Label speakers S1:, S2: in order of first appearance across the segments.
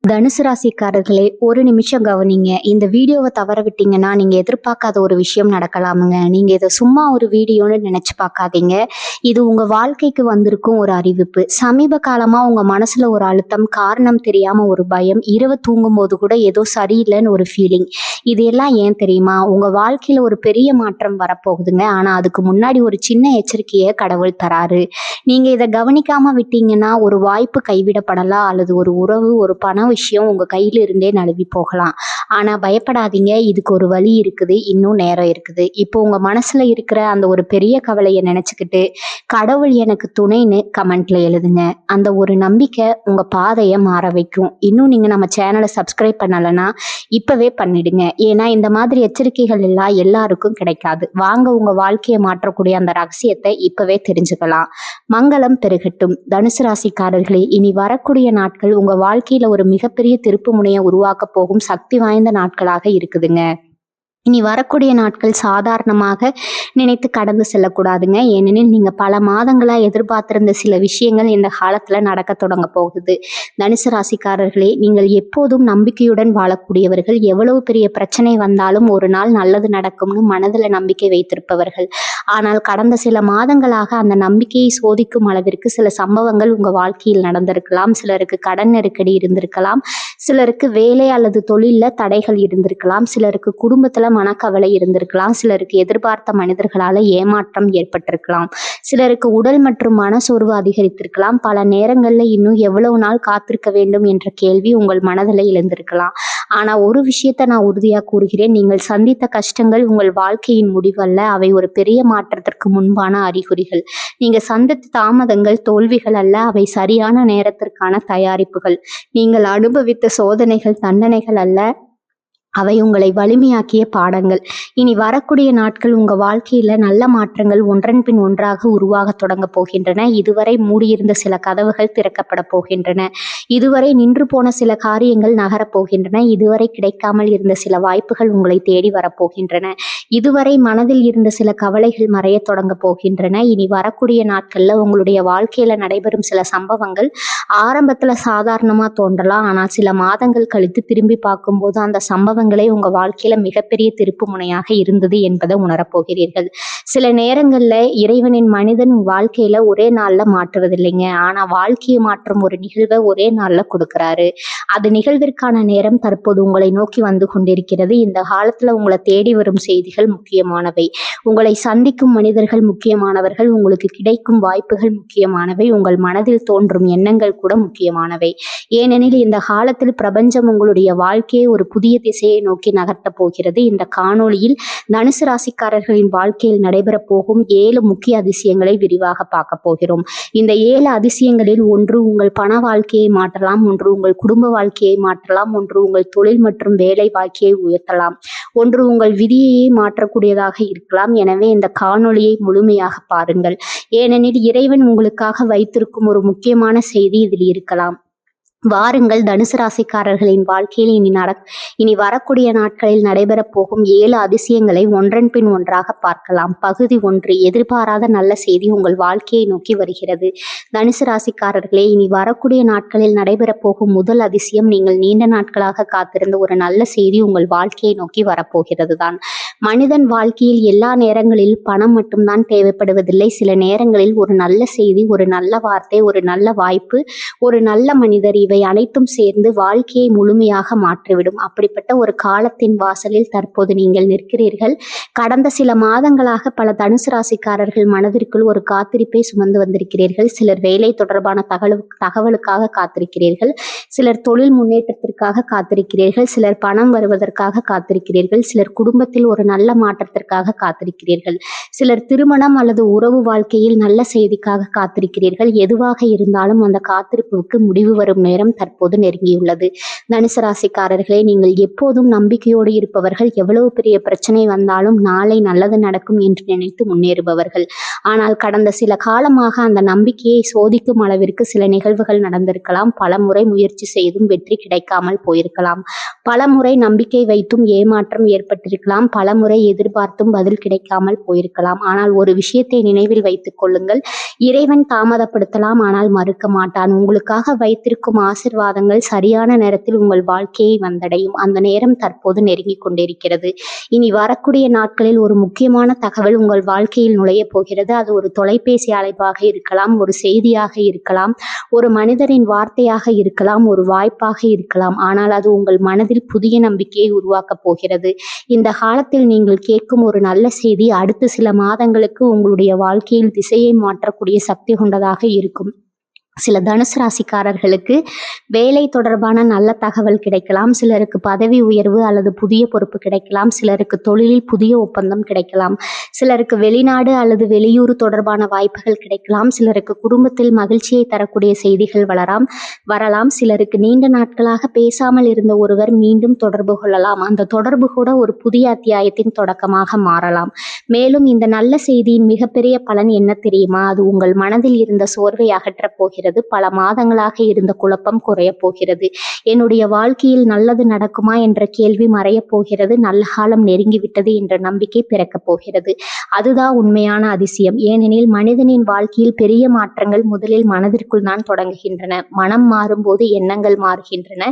S1: தனுசு ராசிக்காரர்களே, ஒரு நிமிஷம் கவனிங்க. இந்த வீடியோவை தவற விட்டீங்கன்னா நீங்க எதிர்பார்க்காத ஒரு விஷயம் நடக்கலாமுங்க. நீங்க இதை சும்மா ஒரு வீடியோன்னு நினைச்சு பார்க்காதீங்க. இது உங்க வாழ்க்கைக்கு வந்திருக்கும் ஒரு அறிவிப்பு. சமீப காலமா உங்க மனசுல ஒரு அழுத்தம், காரணம் தெரியாம ஒரு பயம், இரவு தூங்கும் போது கூட ஏதோ சரியில்லைன்னு ஒரு ஃபீலிங். இது எல்லாம் ஏன் தெரியுமா? உங்க வாழ்க்கையில ஒரு பெரிய மாற்றம் வரப்போகுதுங்க. ஆனா அதுக்கு முன்னாடி ஒரு சின்ன எச்சரிக்கையை கடவுள் தராரு. நீங்க இதை கவனிக்காம விட்டீங்கன்னா ஒரு வாய்ப்பு கைவிடப்படலாம், அல்லது ஒரு உறவு, ஒரு பண விஷயம் உங்க கையில இருந்தே நழுவி போகலாம். ஆனா பயப்படாதீங்க, இதுக்கு ஒரு வழி இருக்குது, இன்னும் நேரம் இருக்குது. இப்போ உங்க மனசுல இருக்கிற அந்த ஒரு பெரிய கவலையை நினைச்சுக்கிட்டு கடவுள் எனக்கு துணைன்னு கமெண்ட்ல எழுதுங்க. அந்த ஒரு நம்பிக்கை உங்க பாதையை மாற வைக்கும். இன்னும் நீங்க நம்ம சேனலை சப்ஸ்கிரைப் பண்ணலைன்னா இப்பவே பண்ணிடுங்க. ஏன்னா இந்த மாதிரி எச்சரிக்கைகள் எல்லாம் எல்லாருக்கும் கிடைக்காது. வாங்க உங்க வாழ்க்கையை மாற்றக்கூடிய அந்த ரகசியத்தை இப்பவே தெரிஞ்சுக்கலாம். மங்களம் பெருகட்டும். தனுசு ராசிக்காரர்களே, இனி வரக்கூடிய நாட்கள் உங்க வாழ்க்கையில ஒரு மிகப்பெரிய திருப்பு முனையை உருவாக்க போகும் சக்தி வாய்ந்த நாட்களாக இருக்குதுங்க. இனி வரக்கூடிய நாட்கள் சாதாரணமாக நினைத்து கடந்து செல்லக்கூடாதுங்க. ஏனெனில் நீங்க பல மாதங்களா எதிர்பார்த்திருந்த சில விஷயங்கள் இந்த காலத்துல நடக்க தொடங்க போகுது. தனுசு ராசிக்காரர்களே, நீங்கள் எப்போதும் நம்பிக்கையுடன் வாழக்கூடியவர்கள். எவ்வளவு பெரிய பிரச்சனை வந்தாலும் ஒரு நாள் நல்லது நடக்கும்னு மனதுல நம்பிக்கை வைத்திருப்பவர்கள். ஆனால் கடந்த சில மாதங்களாக அந்த நம்பிக்கையை சோதிக்கும் அளவிற்கு சில சம்பவங்கள் உங்க வாழ்க்கையில் நடந்திருக்கலாம். சிலருக்கு கடன் நெருக்கடி இருந்திருக்கலாம், சிலருக்கு வேலை அல்லது தொழில்ல தடைகள் இருந்திருக்கலாம், சிலருக்கு குடும்பத்துல மனக்கவலை இருந்திருக்கலாம், சிலருக்கு எதிர்பார்த்த மனிதர்களால ஏமாற்றம் ஏற்பட்டிருக்கலாம், சிலருக்கு உடல் மற்றும் மனசோர்வு அதிகரித்திருக்கலாம். பல நேரங்கள்ல இன்னும் எவ்வளவு நாள் காத்திருக்க வேண்டும் என்ற கேள்வி உங்கள் மனதில் எழுந்திருக்கலாம். ஆனா ஒரு விஷயத்த நான் உறுதியா கூறுகிறேன், நீங்கள் சந்தித்த கஷ்டங்கள் உங்கள் வாழ்க்கையின் முடிவல்ல, அவை ஒரு பெரிய மாற்றத்திற்கு முன்பான அறிகுறிகள். நீங்க சந்தித்த தாமதங்கள் தோல்விகள் அல்ல, அவை சரியான நேரத்திற்கான தயாரிப்புகள். நீங்கள் அனுபவித்த சோதனைகள் தண்டனைகள் அல்ல, அவை உங்களை வலிமையாக்கிய பாடங்கள். இனி வரக்கூடிய நாட்கள் உங்க வாழ்க்கையில நல்ல மாற்றங்கள் ஒன்றன் பின் ஒன்றாக உருவாக தொடங்க போகின்றன. இதுவரை மூடியிருந்த சில கதவுகள் திறக்கப்பட போகின்றன. இதுவரை நின்று போன சில காரியங்கள் நகரப் போகின்றன. இதுவரை கிடைக்காமல் இருந்த சில வாய்ப்புகள் உங்களை தேடி வரப்போகின்றன. இதுவரை மனதில் இருந்த சில கவலைகள் மறைய தொடங்க போகின்றன. இனி வரக்கூடிய நாட்கள்ல உங்களுடைய வாழ்க்கையில நடைபெறும் சில சம்பவங்கள் ஆரம்பத்துல சாதாரணமா தோன்றலாம். ஆனால் சில மாதங்கள் கழித்து திரும்பி பார்க்கும்போது அந்த சம்பவங்களே உங்க வாழ்க்கையில மிகப்பெரிய திருப்பு முனையாக இருந்தது என்பதை உணரப்போகிறீர்கள். சில நேரங்கள்ல இறைவனின் மனிதன் வாழ்க்கையில ஒரே நாள்ல மாற்றுவதில்லைங்க. ஆனா வாழ்க்கையை மாற்றும் ஒரு நிகழ்வை ஒரே நாள்ல கொடுக்கிறாரு. அது நிகழ்விற்கான நேரம் தற்போது உங்களை நோக்கி வந்து கொண்டிருக்கிறது. இந்த காலத்துல உங்களை தேடி வரும் செய்திகள் முக்கியமானவை. உங்களை சந்திக்கும் மனிதர்கள் முக்கியமானவர்கள். உங்களுக்கு கிடைக்கும் வாய்ப்புகள் முக்கியமானவை. உங்கள் மனதில் தோன்றும் எண்ணங்கள் கூட முக்கியமானவை. ஏனெனில் இந்த காலத்தில் பிரபஞ்சம் உங்களுடைய வாழ்க்கையை ஒரு புதிய திசையை நோக்கி நகர்த்த போகிறது. இந்த காணொளியில் தனுசு ராசிக்காரர்களின் வாழ்க்கையில் நடைபெற போகும் 7 முக்கிய அதிசயங்களை விரிவாக பார்க்க போகிறோம். இந்த 7 அதிசயங்களில் ஒன்று உங்கள் பண வாழ்க்கையை மாற்றலாம், ஒன்று உங்கள் குடும்ப வாழ்க்கையை மாற்றலாம், ஒன்று உங்கள் தொழில் மற்றும் வேலை வாழ்க்கையை உயர்த்தலாம், ஒன்று உங்கள் விதியையே மாற்றக்கூடியதாக இருக்கலாம். எனவே இந்த காணொளியை முழுமையாக பாருங்கள். ஏனெனில் இறைவன் உங்களுக்காக வைத்திருக்கும் ஒரு முக்கியமான செய்தி இதில் இருக்கலாம். வாருங்கள், தனுசு ராசிக்காரர்களின் வாழ்க்கையில் இனி வரக்கூடிய நாட்களில் நடைபெறப் போகும் 7 அதிசயங்களை ஒன்றன் பின் ஒன்றாக பார்க்கலாம். பகுதி 1. எதிர்பாராத நல்ல செய்தி உங்கள் வாழ்க்கையை நோக்கி வருகிறது. தனுசு ராசிக்காரர்களே, இனி வரக்கூடிய நாட்களில் நடைபெறப் போகும் முதல் அதிசயம் நீங்கள் நீண்ட நாட்களாக காத்திருந்த ஒரு நல்ல செய்தி உங்கள் வாழ்க்கையை நோக்கி வரப்போகிறது தான். மனிதன் வாழ்க்கையில் எல்லா நேரங்களில் பணம் மட்டும்தான் தேவைப்படுவதில்லை. சில நேரங்களில் ஒரு நல்ல செய்தி, ஒரு நல்ல வார்த்தை, ஒரு நல்ல வாய்ப்பு, ஒரு நல்ல மனிதர், இவை அனைத்தும் சேர்ந்து வாழ்க்கையை முழுமையாக மாற்றிவிடும். அப்படிப்பட்ட ஒரு காலத்தின் வாசலில் தற்போது நீங்கள் நிற்கிறீர்கள். கடந்த சில மாதங்களாக பல தனுசு ராசிக்காரர்கள் மனதிற்குள் ஒரு காத்திருப்பை சுமந்து வந்திருக்கிறீர்கள். சிலர் வேலை தொடர்பான தகவலுக்காக காத்திருக்கிறீர்கள், சிலர் தொழில் முன்னேற்றத்திற்காக காத்திருக்கிறீர்கள், சிலர் பணம் வருவதற்காக காத்திருக்கிறீர்கள், சிலர் குடும்பத்தில் ஒரு நல்ல மாற்றத்திற்காக காத்திருக்கிறீர்கள், சிலர் திருமணம் அல்லது உறவு வாழ்க்கையில் நல்ல செய்திக்காக காத்திருக்கிறீர்கள். எதுவாக இருந்தாலும் அந்த காத்திருப்புக்கு முடிவு வரும் நேரம் தற்போது நெருங்கியுள்ளது. தனுசு ராசிக்காரர்களே, நீங்கள் எப்போதும் நம்பிக்கையோடு இருப்பவர்கள். எவ்வளவு பெரிய பிரச்சனை வந்தாலும் நாளை நல்லது நடக்கும் என்று நினைத்து முன்னேறுபவர்கள். ஆனால் கடந்த சில காலமாக அந்த நம்பிக்கையை சோதிக்கும் அளவிற்கு சில நிகழ்வுகள் நடந்திருக்கலாம். பல முறை முயற்சி செய்தும் வெற்றி கிடைக்காமல் போயிருக்கலாம். பல முறை நம்பிக்கை வைத்தும் ஏமாற்றம் ஏற்பட்டிருக்கலாம். பல முறை எதிர்பார்த்தும் பதில் கிடைக்காமல் போயிருக்கலாம். ஆனால் ஒரு விஷயத்தை நினைவில் வைத்துக் கொள்ளுங்கள், இறைவன் தாமதப்படுத்தலாம், ஆனால் மறுக்க மாட்டான். உங்களுக்காக வைத்திருக்கும் ஆசிர்வாதங்கள் சரியான நேரத்தில் உங்கள் வாழ்க்கையை வந்தடையும். அந்த நேரம் தற்போது நெருங்கிக் கொண்டிருக்கிறது. இனி வரக்கூடிய நாட்களில் ஒரு முக்கியமான தகவல் உங்கள் வாழ்க்கையில் நுழைய போகிறது. அது ஒரு தொலைபேசி அழைப்பாக இருக்கலாம், ஒரு செய்தியாக இருக்கலாம், ஒரு மனிதரின் வார்த்தையாக இருக்கலாம், ஒரு வாய்ப்பாக இருக்கலாம். ஆனால் அது உங்கள் மனதில் புதிய நம்பிக்கையை உருவாக்கப் போகிறது. இந்த காலத்தில் நீங்கள் கேட்கும் ஒரு நல்ல செய்தி அடுத்த சில மாதங்களுக்கு உங்களுடைய வாழ்க்கையில் திசையை மாற்றக்கூடிய சக்தி கொண்டதாக இருக்கும். சில தனுசு ராசிக்காரர்களுக்கு வேலை தொடர்பான நல்ல தகவல் கிடைக்கலாம். சிலருக்கு பதவி உயர்வு அல்லது புதிய பொறுப்பு கிடைக்கலாம். சிலருக்கு தொழிலில் புதிய ஒப்பந்தம் கிடைக்கலாம். சிலருக்கு வெளிநாடு அல்லது வெளியூர் தொடர்பான வாய்ப்புகள் கிடைக்கலாம். சிலருக்கு குடும்பத்தில் மகிழ்ச்சியை தரக்கூடிய செய்திகள் வரலாம். சிலருக்கு நீண்ட நாட்களாக பேசாமல் இருந்த ஒருவர் மீண்டும் தொடர்பு கொள்ளலாம். அந்த தொடர்பு கூட ஒரு புதிய அத்தியாயத்தின் தொடக்கமாக மாறலாம். மேலும் இந்த நல்ல செய்தியின் மிகப்பெரிய பலன் என்ன தெரியுமா? அது உங்கள் மனதில் இருந்த சோர்வை அகற்றப் போகிறது. பல மாதங்களாக இருந்த குழப்பம் குறைய போகிறது. என்னுடைய வாழ்க்கையில் நல்லது நடக்குமா என்ற கேள்வி மறைய போகிறது. நல்ல காலம் நெருங்கிவிட்டது என்ற நம்பிக்கை பிறக்கப் போகிறது. அதுதான் உண்மையான அதிசயம். ஏனெனில் மனிதனின் வாழ்க்கையில் பெரிய மாற்றங்கள் முதலில் மனதிற்குள் தான் தொடங்குகின்றன. மனம் மாறும்போது எண்ணங்கள் மாறுகின்றன.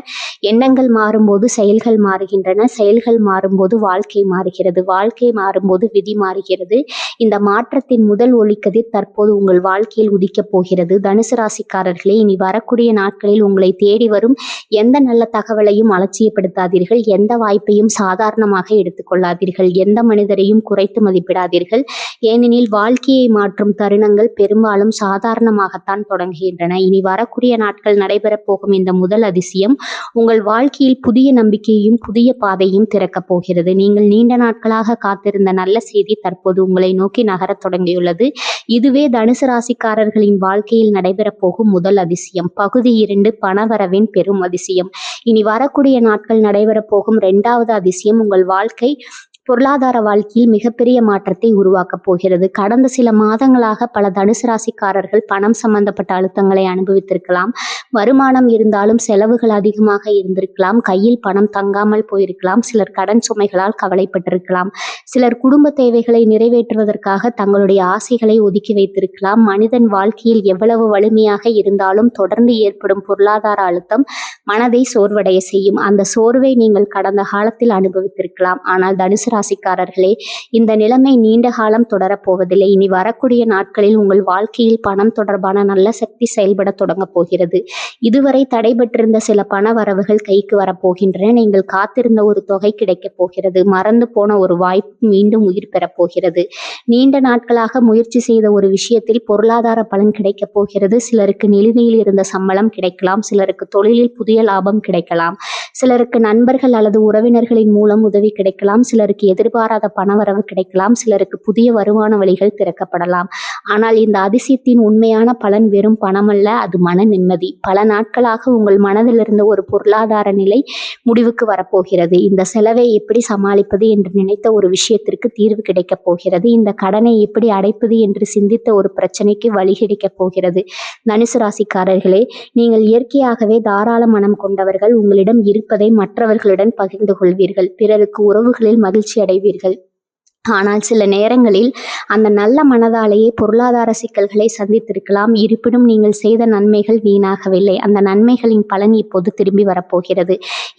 S1: எண்ணங்கள் மாறும்போது செயல்கள் மாறுகின்றன. செயல்கள் மாறும்போது வாழ்க்கை மாறுகிறது. வாழ்க்கை மாறும்போது விதி மாறுகிறது. இந்த மாற்றத்தின் முதல் ஒளிக்கதிர் தற்போது உங்கள் வாழ்க்கையில் உதிக்கப் போகிறது. தனுசு ராசிக்காரர்களே, இனி வரக்கூடிய நாட்களில் உங்களை தேடி வரும் எந்த நல்ல தகவலையும் அலட்சியப்படுத்தாதீர்கள். எந்த வாய்ப்பையும் சாதாரணமாக எடுத்துக்கொள்ளாதீர்கள். எந்த மனிதரையும் குறைத்து மதிப்பிடாதீர்கள். ஏனெனில் வாழ்க்கையை மாற்றும் தருணங்கள் பெரும்பாலும் சாதாரணமாகத்தான் தொடங்குகின்றன. இனி வரக்கூடிய நாட்கள் நடைபெறப் போகும் இந்த முதல் அதிசயம் உங்கள் வாழ்க்கையில் புதிய நம்பிக்கையையும் புதிய பாதையும் திறக்கப் போகிறது. நீங்கள் நீண்ட நாட்களாக காத்திருந்த நல்ல செய்தி தற்போது உங்களை நோக்கி நகரத் தொடங்கியுள்ளது. இதுவே தனுசு ராசிக்காரர்களின் வாழ்க்கையில் நடைபெறப் போகும் முதல் அதிசயம். பகுதி 2, பணவரவின் பெரும் அதிசயம். இனி வரக்கூடிய நாட்கள் நடைபெறப் போகும் 2வது அதிசயம் உங்கள் பொருளாதார வாழ்க்கையில் மிகப்பெரிய மாற்றத்தை உருவாக்கப் போகிறது. கடந்த சில மாதங்களாக பல தனுசு ராசிக்காரர்கள் பணம் சம்பந்தப்பட்ட அழுத்தங்களை அனுபவித்திருக்கலாம். வருமானம் இருந்தாலும் செலவுகள் அதிகமாக இருந்திருக்கலாம். கையில் பணம் தங்காமல் போயிருக்கலாம். சிலர் கடன் சுமைகளால் கவலைப்பட்டிருக்கலாம். சிலர் குடும்ப தேவைகளை நிறைவேற்றுவதற்காக தங்களுடைய ஆசைகளை ஒதுக்கி வைத்திருக்கலாம். மனிதன் வாழ்க்கையில் எவ்வளவு வலிமையாக இருந்தாலும் தொடர்ந்து ஏற்படும் பொருளாதார அழுத்தம் மனதை சோர்வடைய செய்யும். அந்த சோர்வை நீங்கள் கடந்த காலத்தில் அனுபவித்திருக்கலாம். ஆனால் தனுசு ராசிக்காரர்களே, இந்த நிலைமை நீண்ட காலம் தொடரப்போவதில்லை. இனி வரக்கூடிய நாட்களில் உங்கள் வாழ்க்கையில் பணம் தொடர்பான நல்ல சக்தி செயல்பட தொடங்கப் போகிறது. இதுவரை தடைபட்டிருந்த சில பண வரவுகள் கைக்கு வரப்போகின்றன. நீங்கள் காத்திருந்த ஒரு தொகை கிடைக்கப் போகிறது. மறந்து போன ஒரு வாய்ப்பு மீண்டும் உயிர் பெறப் போகிறது. நீண்ட நாட்களாக முயற்சி செய்த ஒரு விஷயத்தில் பொருளாதார பலன் கிடைக்கப் போகிறது. சிலருக்கு நிலுவையில் இருந்த சம்பளம் கிடைக்கலாம். சிலருக்கு தொழிலில் புதிய லாபம் கிடைக்கலாம். சிலருக்கு நண்பர்கள் அல்லது உறவினர்களின் மூலம் உதவி கிடைக்கலாம். சிலருக்கு எதிர்பாராத பணவரவு கிடைக்கலாம். சிலருக்கு புதிய வருமான வழிகள் திறக்கப்படலாம். ஆனால் இந்த அதிசயத்தின் உண்மையான பலன் வெறும் பணமல்ல, அது மன நிம்மதி. பல நாட்களாக உங்கள் மனதில் இருந்த ஒரு பொருளாதார நிலை முடிவுக்கு வரப்போகிறது. இந்த செலவை எப்படி சமாளிப்பது என்று நினைத்த ஒரு விஷயத்திற்கு தீர்வு கிடைக்கப் போகிறது. இந்த கடனை எப்படி அடைப்பது என்று சிந்தித்த ஒரு பிரச்சனைக்கு வழி கிடைக்கப் போகிறது. தனுசு ராசிக்காரர்களே, நீங்கள் இயற்கையாகவே தாராள மனம் கொண்டவர்கள். உங்களிடம் இருப்பதை மற்றவர்களுடன் பகிர்ந்து கொள்வீர்கள். பிறருக்கு உறவுகளில் மகிழ்ச்சி அடைவீர்கள். ஆனால் சில நேரங்களில் அந்த நல்ல மனதாலேயே பொருளாதார சிக்கல்களை சந்தித்திருக்கலாம். இருப்பினும் நீங்கள் செய்த நன்மைகள் வீணாகவில்லை. அந்த நன்மைகளின் பலன் இப்போது திரும்பி வரப்போகிறது.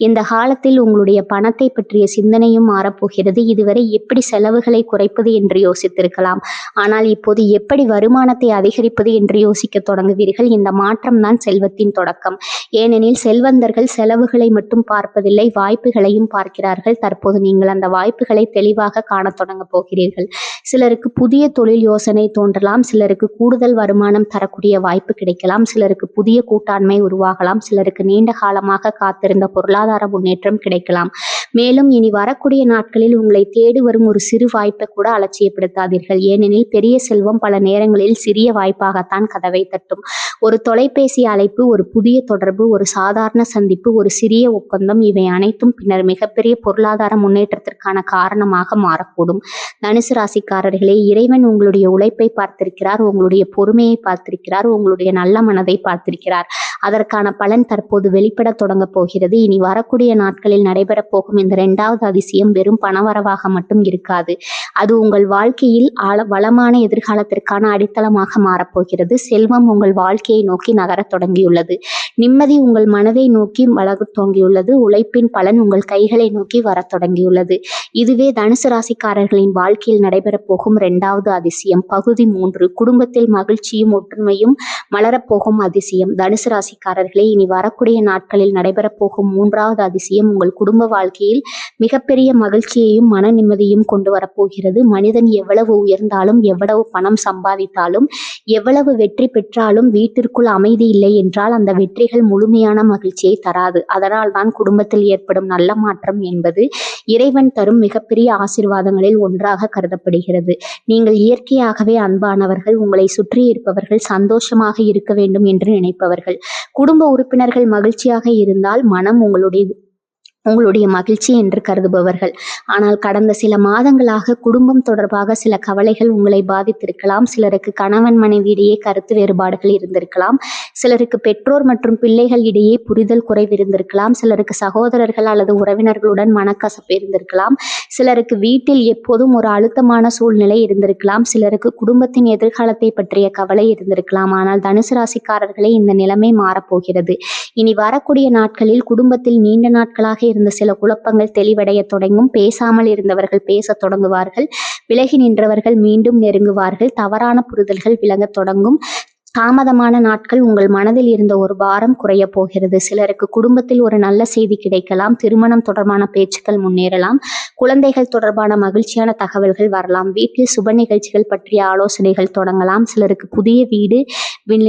S1: இந்த காலத்தில் உங்களுடைய பணத்தை பற்றிய சிந்தனையும் மாறப்போகிறது. இதுவரை எப்படி செலவுகளை குறைப்பது என்று யோசித்திருக்கலாம். ஆனால் இப்போது எப்படி வருமானத்தை அதிகரிப்பது என்று யோசிக்க தொடங்குவீர்கள். இந்த மாற்றம்தான் செல்வத்தின் தொடக்கம். ஏனெனில் செல்வந்தர்கள் செலவுகளை மட்டும் பார்ப்பதில்லை, வாய்ப்புகளையும் பார்க்கிறார்கள். தற்போது நீங்கள் அந்த வாய்ப்புகளை தெளிவாக காண தொடங்க போகிறீர்கள். சிலருக்கு புதிய தொழில் யோசனை தோன்றலாம். சிலருக்கு கூடுதல் வருமானம் தரக்கூடிய வாய்ப்பு கிடைக்கலாம். சிலருக்கு புதிய கூட்டாண்மை உருவாகலாம். சிலருக்கு நீண்ட காலமாக காத்திருந்த பொருளாதார முன்னேற்றம் கிடைக்கலாம். மேலும் இனி வரக்கூடிய நாட்களில் உங்களை தேடி வரும் ஒரு சிறு வாய்ப்பை கூட அலட்சியப்படுத்தாதீர்கள். ஏனெனில் பெரிய செல்வம் பல நேரங்களில் சிறிய வாய்ப்பாகத்தான் கதவை தட்டும். ஒரு தொலைபேசி அழைப்பு, ஒரு புதிய தொடர்பு, ஒரு சாதாரண சந்திப்பு, ஒரு சிறிய ஒப்பந்தம், இவை அனைத்தும் பின்னர் மிகப்பெரிய பொருளாதார முன்னேற்றத்திற்கான காரணமாக மாறக்கூடும். தனுசு ராசிக்காரர்களே, இறைவன் உங்களுடைய உழைப்பை பார்த்திருக்கிறார், உங்களுடைய பொறுமையை பார்த்திருக்கிறார், உங்களுடைய நல்ல மனதை பார்த்திருக்கிறார். அதற்கான பலன் தற்போது வெளிப்பட தொடங்க போகிறது. இனி வரக்கூடிய நாட்களில் நடைபெறப் போகும் இந்த 2வது அதிசயம் வெறும் பணவரவாக மட்டும் இருக்காது. அது உங்கள் வாழ்க்கையில் வளமான எதிர்காலத்திற்கான அடித்தளமாக மாறப்போகிறது. செல்வம் உங்கள் வாழ்க்கையை நோக்கி நகரத் தொடங்கியுள்ளது. நிம்மதி உங்கள் மனதை நோக்கி வளரத் தொடங்கியுள்ளது. உழைப்பின் பலன் உங்கள் கைகளை நோக்கி வரத் தொடங்கியுள்ளது. இதுவே தனுசு ராசிக்காரர்களின் வாழ்க்கையில் நடைபெறப் போகும் 2வது அதிசயம். பகுதி 3, குடும்பத்தில் மகிழ்ச்சியும் ஒற்றுமையும் மலரப்போகும் அதிசயம். தனுசு ராசிக்காரர்களே, இனி வரக்கூடிய நாட்களில் நடைபெறப் போகும் 3வது அதிசயம் உங்கள் குடும்ப வாழ்க்கையில் மிகப்பெரிய மகிழ்ச்சியையும் மன நிம்மதியும் கொண்டு வரப்போகிறது. மனிதன் எவ்வளவு உயர்ந்தாலும், எவ்வளவு பணம் சம்பாதித்தாலும், எவ்வளவு வெற்றி பெற்றாலும் வீட்டிற்குள் அமைதி இல்லை என்றால் அந்த வெற்றிகள் முழுமையான மகிழ்ச்சியை தராது. அதனால் தான் குடும்பத்தில் ஏற்படும் நல்ல மாற்றம் என்பது இறைவன் தரும் மிகப்பெரிய ஆசீர்வாதங்களில் ஒன்றாக கருதப்படுகிறது. நீங்கள் இயற்கையாகவே அன்பானவர்கள். உங்களை சுற்றி இருப்பவர்கள் சந்தோஷமாக இருக்க வேண்டும் என்று நினைப்பவர்கள். குடும்ப உறுப்பினர்கள் மகிழ்ச்சியாக இருந்தால் மனம் உங்களுடைய மகிழ்ச்சி என்று கருதுபவர்கள். ஆனால் கடந்த சில மாதங்களாக குடும்பம் தொடர்பாக சில கவலைகள் உங்களை பாதித்திருக்கலாம். சிலருக்கு கணவன் மனைவி இடையே கருத்து வேறுபாடுகள் இருந்திருக்கலாம். சிலருக்கு பெற்றோர் மற்றும் பிள்ளைகள் இடையே புரிதல் குறைவு இருந்திருக்கலாம். சிலருக்கு சகோதரர்கள் அல்லது உறவினர்களுடன் மனக்கசப்பு இருந்திருக்கலாம். சிலருக்கு வீட்டில் எப்போதும் ஒரு அழுத்தமான சூழ்நிலை இருந்திருக்கலாம். சிலருக்கு குடும்பத்தின் எதிர்காலத்தை பற்றிய கவலை இருந்திருக்கலாம். ஆனால் தனுசு ராசிக்காரர்களே, இந்த நிலைமை மாறப்போகிறது. இனி வரக்கூடிய நாட்களில் குடும்பத்தில் நீண்ட நாட்களாக இருந்த சில குழப்பங்கள் தெளிவடைய தொடங்கும். பேசாமல் இருந்தவர்கள் பேசத் தொடங்குவார்கள். விலகி நின்றவர்கள் மீண்டும் நெருங்குவார்கள். தவறான புரிதல்கள் விலகத் தொடங்கும். தாமதமான நாட்கள் உங்கள் மனதில் இருந்த ஒரு பாரம் குறைய போகிறது. சிலருக்கு குடும்பத்தில் ஒரு நல்ல செய்தி கிடைக்கலாம். திருமணம் தொடர்பான பேச்சுக்கள் முன்னேறலாம். குழந்தைகள் தொடர்பான மகிழ்ச்சியான தகவல்கள் வரலாம். வீட்டில் சுப நிகழ்ச்சிகள் பற்றிய ஆலோசனைகள் தொடங்கலாம். சிலருக்கு புதிய வீடு,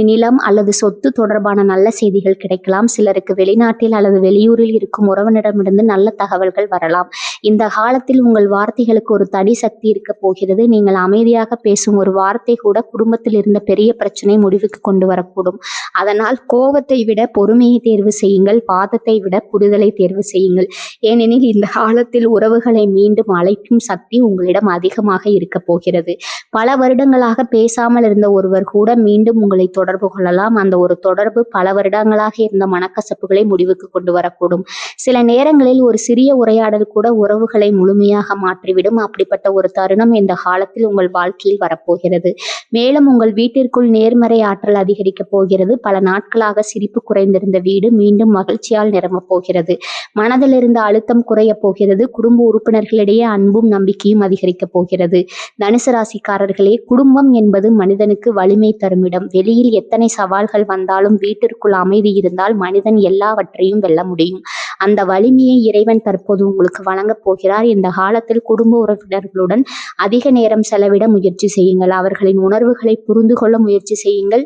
S1: நிலம் அல்லது சொத்து தொடர்பான நல்ல செய்திகள் கிடைக்கலாம். சிலருக்கு வெளிநாட்டில் அல்லது வெளியூரில் இருக்கும் உறவினரிடமிருந்து நல்ல தகவல்கள் வரலாம். இந்த காலத்தில் உங்கள் வார்த்தைகளுக்கு ஒரு தனி சக்தி இருக்க போகிறது. நீங்கள் அமைதியாக பேசும் ஒரு வார்த்தை கூட குடும்பத்தில் இருந்த பெரிய பிரச்சனை முடிவுக்கு கொண்டு வரக்கூடும். அதனால் கோபத்தை விட பொறுமையை தேர்வு செய்யுங்கள். வாதத்தை விட புரிதலை தேர்வு செய்யுங்கள். ஏனெனில் இந்த காலத்தில் உறவுகளை மீண்டும் அழைக்கும் சக்தி உங்களிடம் அதிகமாக இருக்க போகிறது. பல வருடங்களாக பேசாமல் இருந்த ஒருவர் கூட மீண்டும் உங்களை தொடர்பு கொள்ளலாம். அந்த ஒரு தொடர்பு பல வருடங்களாக இருந்த மனக்கசப்புகளை முடிவுக்கு கொண்டு வரக்கூடும். சில நேரங்களில் ஒரு சிறிய உரையாடல் கூட உறவுகளை முழுமையாக மாற்றிவிடும். அப்படிப்பட்ட ஒரு தருணம் இந்த காலத்தில் உங்கள் வாழ்க்கையில் வரப்போகிறது. மேலும் உங்கள் வீட்டிற்குள் நேர்மறை ஆற்றல் அதிகரிக்க போகிறது. பல நாட்களாக சிரிப்பு குறைந்திருந்த வீடு மீண்டும் மகிழ்ச்சியால் நிரம்பப் போகிறது. மனதில் இருந்த அழுத்தம் குறைய போகிறது. குடும்ப உறுப்பினர்களிடையே அன்பும் நம்பிக்கையும் அதிகரிக்க போகிறது. தனுசு ராசிக்காரர்களே, குடும்பம் என்பது மனிதனுக்கு வலிமை தரும் இடம். வெளியில் எத்தனை சவால்கள் வந்தாலும் வீட்டிற்குள் அமைதி இருந்தால் மனிதன் எல்லாவற்றையும் வெல்ல முடியும். அந்த வலிமையை இறைவன் தற்போது உங்களுக்கு வழங்கப் போகிறார். இந்த காலத்தில் குடும்ப உறவினர்களுடன் அதிக நேரம் செலவிட முயற்சி செய்யுங்கள். அவர்களின் உணர்வுகளை புரிந்து கொள்ள முயற்சி செய்யுங்கள்.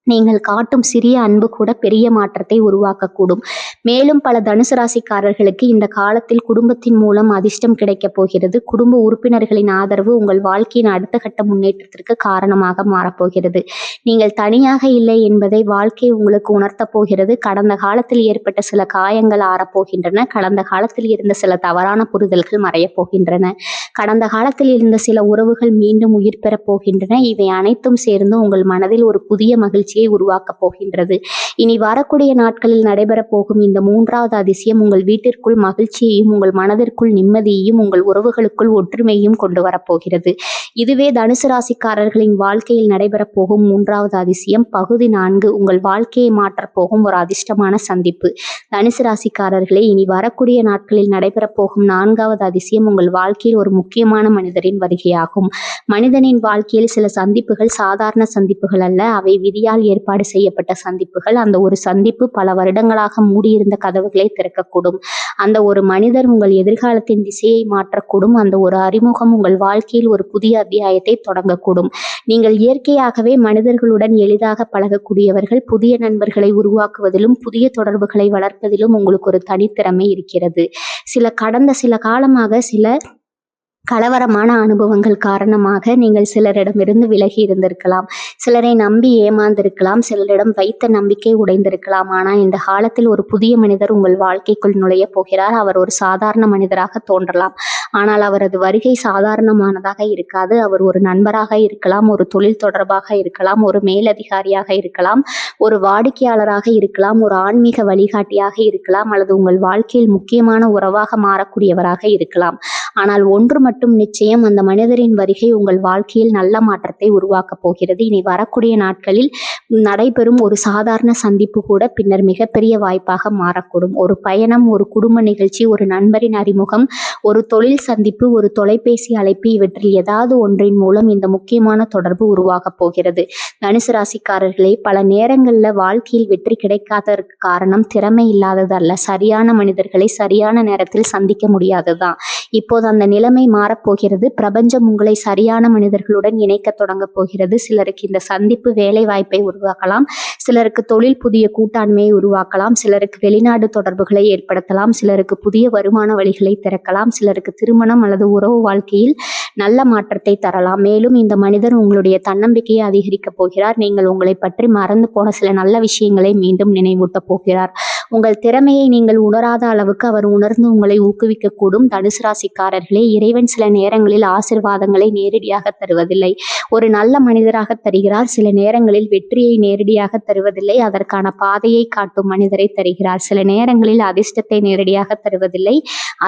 S1: நீங்கள் காட்டும் சிறிய அன்பு கூட பெரிய மாற்றத்தை உருவாக்கக்கூடும். மேலும் பல தனுசு ராசிக்காரர்களுக்கு இந்த காலத்தில் குடும்பத்தின் மூலம் அதிர்ஷ்டம் கிடைக்கப் போகிறது. குடும்ப உறுப்பினர்களின் ஆதரவு உங்கள் வாழ்க்கையின் அடுத்த கட்ட முன்னேற்றத்திற்கு காரணமாக மாறப்போகிறது. நீங்கள் தனியாக இல்லை என்பதை வாழ்க்கை உங்களுக்கு உணர்த்தப் போகிறது. கடந்த காலத்தில் ஏற்பட்ட சில காயங்கள் ஆறப்போகின்றன. கடந்த காலத்தில் இருந்த சில தவறான புரிதல்கள் மறையப் போகின்றன. கடந்த காலத்தில் இருந்த சில உறவுகள் மீண்டும் உயிர் பெறப் போகின்றன. இவை அனைத்தும் சேர்ந்து உங்கள் மனதில் ஒரு புதிய மகிழ்ச்சியை உருவாக்கப் போகின்றது. இனி வரக்கூடிய நாட்களில் நடைபெறப் போகும் இந்த 3வது அதிசயம் உங்கள் வீட்டிற்குள் மகிழ்ச்சியையும் உங்கள் மனதிற்குள் நிம்மதியையும் உங்கள் உறவுகளுக்குள் ஒற்றுமையையும் கொண்டு வரப்போகிறது. இதுவே தனுசு ராசிக்காரர்களின் வாழ்க்கையில் நடைபெறப் போகும் 3வது அதிசயம். பகுதி 4, உங்கள் வாழ்க்கையை மாற்றப் போகும் ஒரு அதிர்ஷ்டமான சந்திப்பு. தனுசு ராசிக்காரர்களே, இனி வரக்கூடிய நாட்களில் நடைபெறப் போகும் 4வது அதிசயம் உங்கள் வாழ்க்கையில் ஒரு முக்கியமான மனிதரின் வருகையாகும். மனிதனின் வாழ்க்கையில் சில சந்திப்புகள் சாதாரண சந்திப்புகள் அல்ல. அவை விதியால் ஏற்பாடு செய்யப்பட்ட சந்திப்புகள். அந்த ஒரு சந்திப்பு பல வருடங்களாக மூடியிருந்த கதவுகளை திறக்கக்கூடும். அந்த ஒரு மனிதர் உங்கள் எதிர்காலத்தின் திசையை மாற்றக்கூடும். அந்த ஒரு அறிமுகம் உங்கள் வாழ்க்கையில் ஒரு புதிய அத்தியாயத்தை தொடங்கக்கூடும். நீங்கள் இயற்கையாகவே மனிதர்களுடன் எளிதாக பழகக்கூடியவர்கள். புதிய நண்பர்களை உருவாக்குவதிலும் புதிய தொடர்புகளை வளர்ப்பதிலும் உங்களுக்கு ஒரு தனித்திறமை இருக்கிறது. கடந்த சில காலமாக சில கலவரமான அனுபவங்கள் காரணமாக நீங்கள் சிலரிடமிருந்து விலகி இருந்திருக்கலாம். சிலரை நம்பி ஏமாந்திருக்கலாம். சிலரிடம் வைத்த நம்பிக்கை உடைந்திருக்கலாம். ஆனால் இந்த காலத்தில் ஒரு புதிய மனிதர் உங்கள் வாழ்க்கைக்குள் நுழைய போகிறார். அவர் ஒரு சாதாரண மனிதராக தோன்றலாம். ஆனால் அவரது வருகை சாதாரணமானதாக இருக்காது. அவர் ஒரு நண்பராக இருக்கலாம், ஒரு தொழில் தொடர்பாக இருக்கலாம், ஒரு மேலதிகாரியாக இருக்கலாம், ஒரு வாடிக்கையாளராக இருக்கலாம், ஒரு ஆன்மீக வழிகாட்டியாக இருக்கலாம், அல்லது உங்கள் வாழ்க்கையில் முக்கியமான உறவாக மாறக்கூடியவராக இருக்கலாம். ஆனால் ஒன்று மட்டும் நிச்சயம், அந்த மனிதரின் வருகை உங்கள் வாழ்க்கையில் நல்ல மாற்றத்தை உருவாக்கப் போகிறது. இனி வரக்கூடிய நாட்களில் நடைபெறும் ஒரு சாதாரண சந்திப்பு கூட பின்னர் மிகப்பெரிய வாய்ப்பாக மாறக்கூடும். ஒரு பயணம், ஒரு குடும்ப நிகழ்ச்சி, ஒரு நண்பரின் அறிமுகம், ஒரு தொழில் சந்திப்பு, ஒரு தொலைபேசி அழைப்பு, இவற்றில் ஏதாவது ஒன்றின் மூலம் இந்த முக்கியமான தொடர்பு உருவாகப் போகிறது. தனுசு ராசிக்காரர்களே, பல நேரங்களில் வாழ்க்கையில் வெற்றி கிடைக்காததற்கு காரணம் திறமை இல்லாததல்ல, சரியான மனிதர்களை சரியான நேரத்தில் சந்திக்க முடியாததுதான். இப்போது அந்த நிலைமை மாறப்போகிறது. பிரபஞ்சம் உங்களை சரியான மனிதர்களுடன் இணைக்க தொடங்க போகிறது. சிலருக்கு இந்த சந்திப்பு வேலை வாய்ப்பை உருவாக்கலாம், சிலருக்கு தொழில் புதிய கூட்டாண்மையை உருவாக்கலாம், சிலருக்கு வெளிநாடு தொடர்புகளை ஏற்படுத்தலாம், சிலருக்கு புதிய வருமான வழிகளை திறக்கலாம், சிலருக்கு திருமணம் அல்லது உறவு வாழ்க்கையில் நல்ல மாற்றத்தை தரலாம். மேலும் இந்த மனிதர் உங்களுடைய தன்னம்பிக்கையை அதிகரிக்கப் போகிறார். நீங்கள் உங்களை பற்றி மறந்து போன சில நல்ல விஷயங்களை மீண்டும் நினைவூட்டப் போகிறார். உங்கள் திறமையை நீங்கள் உணராத அளவுக்கு அவர் உணர்ந்து உங்களை ஊக்குவிக்கக்கூடும். தனுசு ராசிக்காரர்களே, இறைவன் சில நேரங்களில் ஆசீர்வாதங்களை நேரடியாக தருவதில்லை, ஒரு நல்ல மனிதராக தருகிறார். சில நேரங்களில் வெற்றியை நேரடியாக தருவதில்லை, அதற்கான பாதையை காட்டும் மனிதரை தருகிறார். சில நேரங்களில் அதிர்ஷ்டத்தை நேரடியாக தருவதில்லை,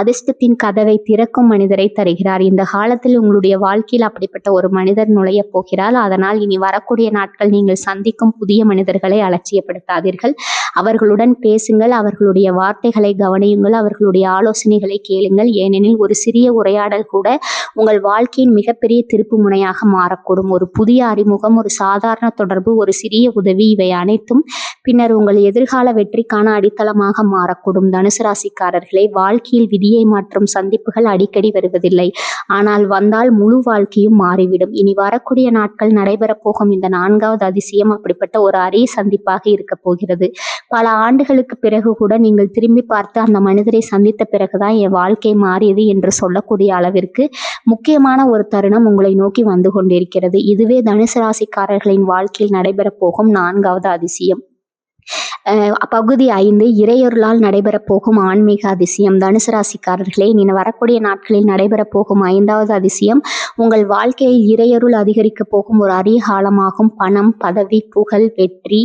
S1: அதிர்ஷ்டத்தின் கதவை திறக்கும் மனிதரை தருகிறார். இந்த காலத்தில் உங்களுடைய வாழ்க்கையில் அப்படிப்பட்ட ஒரு மனிதர் நுழையப் போகிறார். அதனால் இனி வரக்கூடிய நாட்கள் நீங்கள் சந்திக்கும் புதிய மனிதர்களை அலட்சியப்படுத்தாதீர்கள். அவர்களுடன் பேசுங்கள், அவர்களுடைய வார்த்தைகளை கவனியுங்கள், அவர்களுடைய ஆலோசனைகளை கேளுங்கள். ஏனெனில் ஒரு சிறிய உரையாடல் கூட உங்கள் வாழ்க்கையின் மிகப்பெரிய திருப்பு முனையாக மாறக்கூடும். ஒரு புதிய அறிமுகம், ஒரு சாதாரண தொடர்பு, ஒரு சிறிய உதவி, இவை அனைத்தும் பின்னர் உங்கள் எதிர்கால வெற்றிக்கான அடித்தளமாக மாறக்கூடும். தனுசு ராசிக்காரர்களை, வாழ்க்கையில் விதியை மாற்றும் சந்திப்புகள் அடிக்கடி வருவதில்லை, ஆனால் வந்தால் முழு வாழ்க்கையும் மாறிவிடும். இனி வரக்கூடிய நாட்கள் நடைபெறப் போகும் இந்த 4வது அதிசயம் அப்படிப்பட்ட ஒரு அரிய சந்திப்பாக இருக்க போகிறது. பல ஆண்டுகளுக்கு பிறகு கூட நீங்கள் திரும்பி பார்த்து அந்த மனிதரை சந்தித்த பிறகுதான் என் வாழ்க்கை மாறியது என்று சொல்லக்கூடிய அளவிற்கு முக்கியமான ஒரு தருணம் உங்களை நோக்கி வந்து கொண்டிருக்கிறது. இதுவே தனுசு ராசிக்காரர்களின் வாழ்க்கையில் நடைபெறப் போகும் 4வது அதிசயம். பகுதி 5, இறையொருளால் நடைபெறப் போகும் ஆன்மீக அதிசயம். தனுசு ராசிக்காரர்களே, நீ வரக்கூடிய நாட்களில் நடைபெறப் போகும் 5வது அதிசயம் உங்கள் வாழ்க்கையில் இறையொருள் அதிகரிக்க போகும் ஒரு அரிய காலமாகும். பணம், பதவி, புகழ், வெற்றி,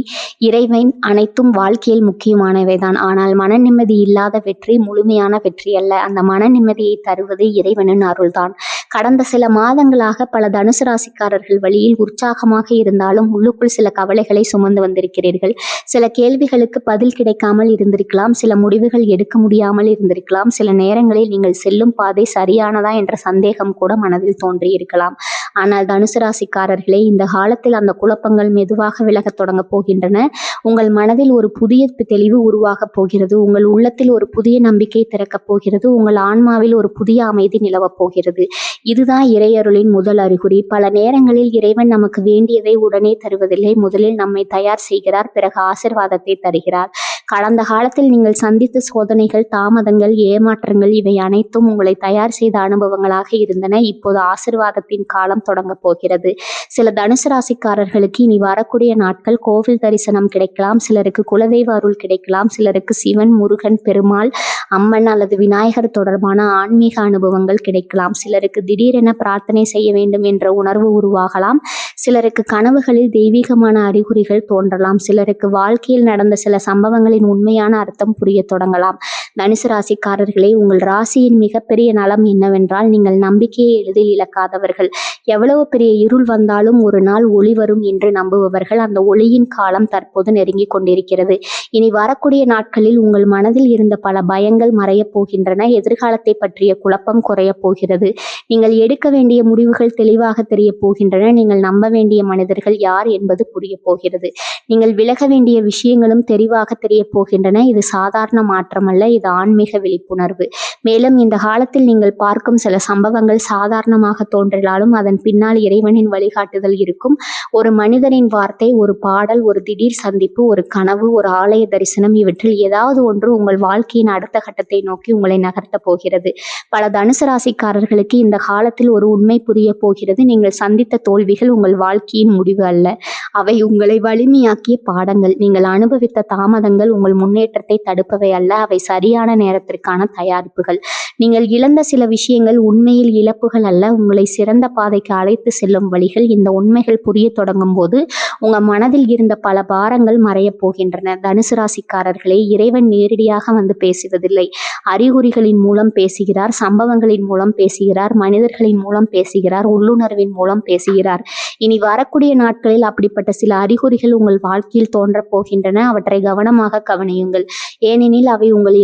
S1: இறைவன் அனைத்தும் வாழ்க்கையில் முக்கியமானவைதான். ஆனால் மன நிம்மதி இல்லாத வெற்றி முழுமையான வெற்றி அல்ல. அந்த மன நிம்மதியை தருவது இறைவனின் அருள்தான். கடந்த சில மாதங்களாக பல தனுசு ராசிக்காரர்கள் வழியில் உற்சாகமாக இருந்தாலும் உள்ளுக்குள் சில கவலைகளை சுமந்து வந்திருக்கிறீர்கள். சில கேள்விகளுக்கு பதில் கிடைக்காமல் இருந்திருக்கலாம், சில முடிவுகள் எடுக்க முடியாமல் இருந்திருக்கலாம், சில நேரங்களில் நீங்கள் செல்லும் பாதை சரியானதா என்ற சந்தேகம் கூட மனதில் தோன்றியிருக்கலாம். ஆனால் தனுசு ராசிக்காரர்களே, இந்த காலத்தில் அந்த குழப்பங்கள் மெதுவாக விலகத் தொடங்க போகின்றன. உங்கள் மனதில் ஒரு புதிய தெளிவு உருவாகப் போகிறது. உங்கள் உள்ளத்தில் ஒரு புதிய நம்பிக்கை திறக்கப் போகிறது. உங்கள் ஆன்மாவில் ஒரு புதிய அமைதி நிலவப் போகிறது. இதுதான் இறையருளின் முதல் அறிகுறி. பல நேரங்களில் இறைவன் நமக்கு வேண்டியதை உடனே தருவதில்லை. முதலில் நம்மை தயார் செய்கிறார், பிறகு ஆசீர்வாதத்தை தருகிறார். கடந்த காலத்தில் நீங்கள் சந்தித்த சோதனைகள், தாமதங்கள், ஏமாற்றங்கள், இவை அனைத்தும் உங்களை தயார் செய்த அனுபவங்களாக இருந்தன. இப்போது ஆசீர்வாதத்தின் காலம் தொடங்க போகிறது. சில தனுசு ராசிக்காரர்களுக்கு இனி வரக்கூடிய நாட்கள் கோவில் தரிசனம் கிடைக்கலாம், சிலருக்கு குலதெய்வ அருள் கிடைக்கலாம், சிலருக்கு சிவன், முருகன், பெருமாள், அம்மன் அல்லது விநாயகர் தொடர்பான ஆன்மீக அனுபவங்கள் கிடைக்கலாம். சிலருக்கு திடீரென பிரார்த்தனை செய்ய வேண்டும் என்ற உணர்வு உருவாகலாம். சிலருக்கு கனவுகளில் தெய்வீகமான அறிகுறிகள் தோன்றலாம். சிலருக்கு வாழ்க்கையில் நடந்த சில சம்பவங்களின் உண்மையான அர்த்தம் புரிய தொடங்கலாம். தனுசு ராசிக்காரர்களே, உங்கள் ராசியின் மிகப்பெரிய நலம் என்னவென்றால் நீங்கள் நம்பிக்கையை எளிதில் இழக்காதவர்கள். எவ்வளவு பெரிய இருள் வந்தாலும் ஒரு நாள் ஒளி வரும் என்று நம்புபவர்கள். அந்த ஒளியின் காலம் தற்போது நெருங்கி கொண்டிருக்கிறது. இனி வரக்கூடிய நாட்களில் உங்கள் மனதில் இருந்த பல பயங்கள் மறையப் போகின்றன. எதிர்காலத்தை பற்றிய குழப்பம் குறையப் போகிறது. நீங்கள் எடுக்க வேண்டிய முடிவுகள் தெளிவாக தெரிய போகின்றன. நீங்கள் நம்ப வேண்டிய மனிதர்கள் யார் என்பது புரிய போகிறது. நீங்கள் விலக வேண்டிய விஷயங்களும் தெளிவாக தெரிய போகின்றன. இது சாதாரண மாற்றம் அல்ல, இது ஆன்மீக விழிப்புணர்வு. மேலும் இந்த காலத்தில் நீங்கள் பார்க்கும் சில சம்பவங்கள் சாதாரணமாக தோன்றினாலும் அதன் பின்னால் இறைவனின் வழிகாட்டுதல் இருக்கும். ஒரு மனிதனின் வார்த்தை, ஒரு பாடல், ஒரு திடீர் சந்திப்பு, ஒரு கனவு, ஒரு ஆலய தரிசனம், இவற்றில் ஏதாவது ஒன்று உங்கள் வாழ்க்கையின் அடுத்த கட்டத்தை நோக்கி உங்களை நகர்த்த போகிறது. பல தனுசு ராசிக்காரர்களுக்கு இந்த காலத்தில் ஒரு உண்மை புரிய போகிறது. நீங்கள் சந்தித்த தோல்விகள் உங்கள் வாழ்க்கையின் முடிவு அல்ல, அவை உங்களை வலிமையாக்கிய பாடங்கள். நீங்கள் அனுபவித்த தாமதங்கள் உங்கள் முன்னேற்றத்தை தடுப்பவை அல்ல, அவை சரியான நேரத்திற்கான தயாரிப்புகள். நீங்கள் இழந்த சில விஷயங்கள் உண்மையில் இழப்புகள் அல்ல, உங்களை சிறந்த பாதைக்கு அழைத்து செல்லும் வழிகள். இந்த உண்மைகள் புரிய தொடங்கும் போது உங்க மனதில் இருந்த பல பாரங்கள் மறையப் போகின்றன. தனுசு ராசிக்காரர்களே, இறைவன் நேரடியாக வந்து பேசுவதில்லை, அறிகுறிகளின் மூலம் பேசுகிறார், சம்பவங்களின் மூலம் பேசுகிறார், மனிதர்களின் மூலம் பேசுகிறார், உள்ளுணர்வின் மூலம் பேசுகிறார். இனி வரக்கூடிய நாட்களில் அப்படிப்பட்ட சில அறிகுறிகள் உங்கள் வாழ்க்கையில் தோன்றப் போகின்றன. அவற்றை கவனமாக கவனியுங்கள், ஏனெனில் அவை உங்கள்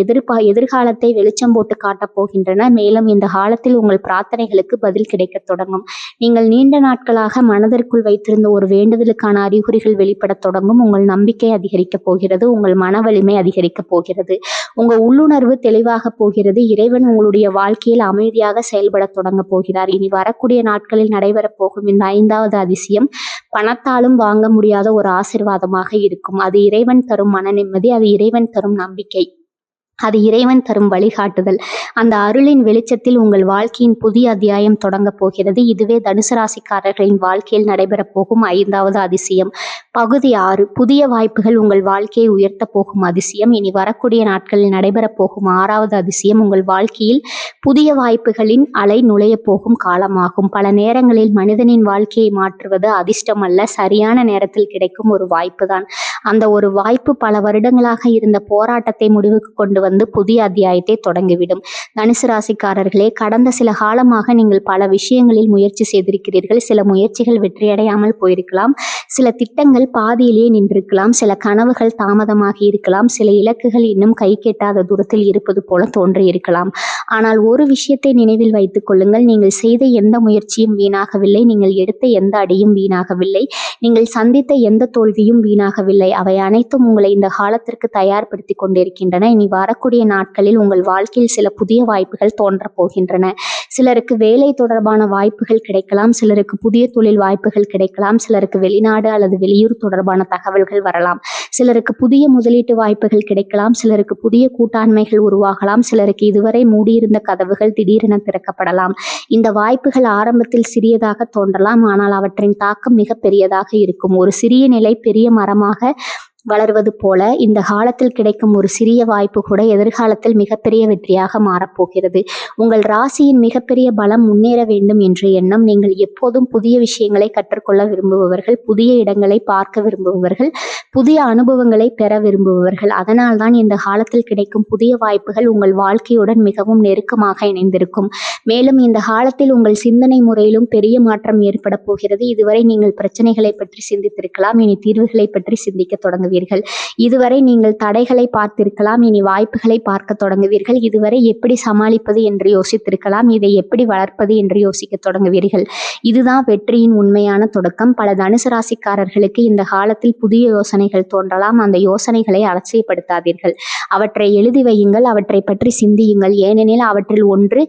S1: எதிர்காலத்தை வெளிச்சம் போட்டு காட்டப் போகின்றன. மேலும் இந்த காலத்தில் உங்கள் பிரார்த்தனைகளுக்கு பதில் கிடைக்கத் தொடங்கும். நீங்கள் நீண்ட நாட்களாக மனதிற்குள் வைத்திருந்த ஒரு வேண்டுதலுக்கான அறிகுறிகள் வெளிப்படத் தொடங்கும். உங்கள் நம்பிக்கை அதிகரிக்கப் போகிறது, உங்கள் மன வலிமை அதிகரிக்கப் போகிறது, உங்கள் உள்ளுணர்வு தெளிவாக போகிறது. இறைவன் உங்களுடைய வாழ்க்கையில் அமைதியாக செயல்பட தொடங்க போகிறார். இனி வரக்கூடிய நாட்களில் நடைபெறப் போகும் இந்த 5வது அதிசயம் பணத்தாலும் வாங்க முடியாத ஒரு ஆசீர்வாதமாக இருக்கும். அது இறைவன் தரும் மன நிம்மதி, அது இறைவன் தரும் நம்பிக்கை, அது இறைவன் தரும் வழிகாட்டுதல். அந்த அருளின் வெளிச்சத்தில் உங்கள் வாழ்க்கையின் புதிய அத்தியாயம் தொடங்க போகிறது. இதுவே தனுசு ராசிக்காரர்களின் வாழ்க்கையில் நடைபெறப் போகும் 5வது அதிசயம். பகுதி 6, புதிய வாய்ப்புகள் உங்கள் வாழ்க்கையை உயர்த்த போகும் அதிசயம். இனி வரக்கூடிய நாட்களில் நடைபெறப் போகும் 6வது அதிசயம் உங்கள் வாழ்க்கையில் புதிய வாய்ப்புகளின் அலை நுழைய போகும் காலமாகும். பல நேரங்களில் மனிதனின் வாழ்க்கையை மாற்றுவது அதிர்ஷ்டம் அல்ல, சரியான நேரத்தில் கிடைக்கும் ஒரு வாய்ப்பு தான். அந்த ஒரு வாய்ப்பு பல வருடங்களாக இருந்த போராட்டத்தை முடிவுக்கு கொண்டு வந்து புதிய அத்தியாயத்தை தொடங்கிவிடும். தனுசு ராசிக்காரர்களே, கடந்த சில காலமாக நீங்கள் பல விஷயங்களில் முயற்சி செய்திருக்கிறீர்கள். சில முயற்சிகள் வெற்றியடையாமல் போயிருக்கலாம், சில திட்டங்கள் பாதியிலேயே நின்றிருக்கலாம், சில கனவுகள் தாமதமாகி இருக்கலாம், சில இலக்குகள் இன்னும் கை கெட்டாத தூரத்தில் இருப்பது போல தோன்றியிருக்கலாம். ஆனால் ஒரு விஷயத்தை நினைவில் வைத்துக் கொள்ளுங்கள், நீங்கள் செய்த எந்த முயற்சியும் வீணாகவில்லை, நீங்கள் எடுத்த எந்த அடியும் வீணாகவில்லை, நீங்கள் சந்தித்த எந்த தோல்வியும் வீணாகவில்லை. அவை அனைத்தும் உங்களை இந்த காலத்திற்கு தயார்படுத்தி கொண்டிருக்கின்றன. இனி வரக்கூடிய நாட்களில் உங்கள் வாழ்க்கையில் சில புதிய வாய்ப்புகள் தோன்றப் போகின்றன. சிலருக்கு வேலை தொடர்பான வாய்ப்புகள் கிடைக்கலாம், சிலருக்கு புதிய தொழில் வாய்ப்புகள் கிடைக்கலாம், சிலருக்கு வெளிநாடு அல்லது வெளியூர் தொடர்பான தகவல்கள் வரலாம், சிலருக்கு புதிய முதலீட்டு வாய்ப்புகள் கிடைக்கலாம், சிலருக்கு புதிய கூட்டாண்மைகள் உருவாகலாம், சிலருக்கு இதுவரை மூடியிருந்த கதவுகள் திடீரென திறக்கப்படலாம். இந்த வாய்ப்புகள் ஆரம்பத்தில் சிறியதாக தோன்றலாம், ஆனால் அவற்றின் தாக்கம் மிக பெரியதாக இருக்கும். ஒரு சிறிய நிலை பெரிய மரமாக வளர்வது போல இந்த காலத்தில் கிடைக்கும் ஒரு சிறிய வாய்ப்பு கூட எதிர்காலத்தில் மிகப்பெரிய வெற்றியாக மாறப்போகிறது. உங்கள் ராசியின் மிகப்பெரிய பலம் முன்னேற வேண்டும் என்ற எண்ணம். நீங்கள் எப்போதும் புதிய விஷயங்களை கற்றுக்கொள்ள விரும்புபவர்கள், புதிய இடங்களை பார்க்க விரும்புபவர்கள், புதிய அனுபவங்களை பெற விரும்புபவர்கள். அதனால்தான் இந்த காலத்தில் கிடைக்கும் புதிய வாய்ப்புகள் உங்கள் வாழ்க்கையுடன் மிகவும் நெருக்கமாக இணைந்திருக்கும். மேலும் இந்த காலத்தில் உங்கள் சிந்தனை முறையிலும் பெரிய மாற்றம் ஏற்பட போகிறது. இதுவரை நீங்கள் பிரச்சனைகளை பற்றி சிந்தித்திருக்கலாம், இனி தீர்வுகளை பற்றி சிந்திக்க தொடங்குவீர்கள். இதுவரை நீங்கள் தடைகளை பார்த்திருக்கலாம், இனி வாய்ப்புகளை பார்க்க தொடங்குவீர்கள். இதுவரை எப்படி சமாளிப்பது என்று யோசித்திருக்கலாம், இதை எப்படி வளர்ப்பது என்று யோசிக்க தொடங்குவீர்கள். இதுதான் வெற்றியின் உண்மையான தொடக்கம். பல தனுசு ராசிக்காரர்களுக்கு இந்த காலத்தில் புதிய யோசனைகள் தோன்றலாம். அந்த யோசனைகளை அலட்சியப்படுத்தாதீர்கள், அவற்றை எழுதி வையுங்கள், அவற்றை பற்றி சிந்தியுங்கள். ஏனெனில் அவற்றில் ஒன்று